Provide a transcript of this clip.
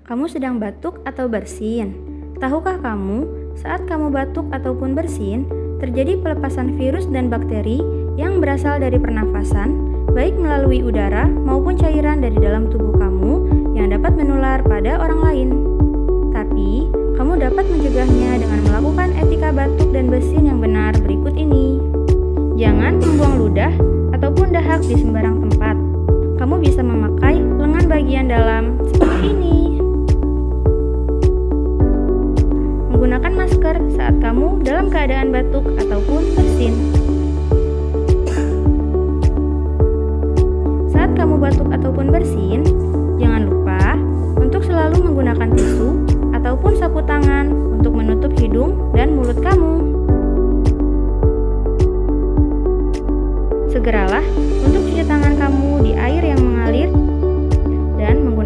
kamu sedang batuk atau bersin? Tahukah kamu, saat kamu batuk ataupun bersin, terjadi pelepasan virus dan bakteri yang berasal dari pernafasan, baik melalui udara maupun cairan dari dalam tubuh kamu yang dapat menular pada orang lain. Tapi, kamu dapat mencegahnya dengan melakukan etika batuk dan bersin yang benar berikut ini. Jangan membuang ludah ataupun dahak di sembarang tempat. Kamu bisa memakai lengan bagian dalam seperti ini. Menggunakan masker saat kamu dalam keadaan batuk ataupun bersin. Saat kamu batuk ataupun bersin, jangan lupa untuk selalu menggunakan tisu ataupun sapu tangan untuk menutup hidung dan mulut kamu. Segeralah untuk cuci tangan kamu di air yang mengalir dan menggunakan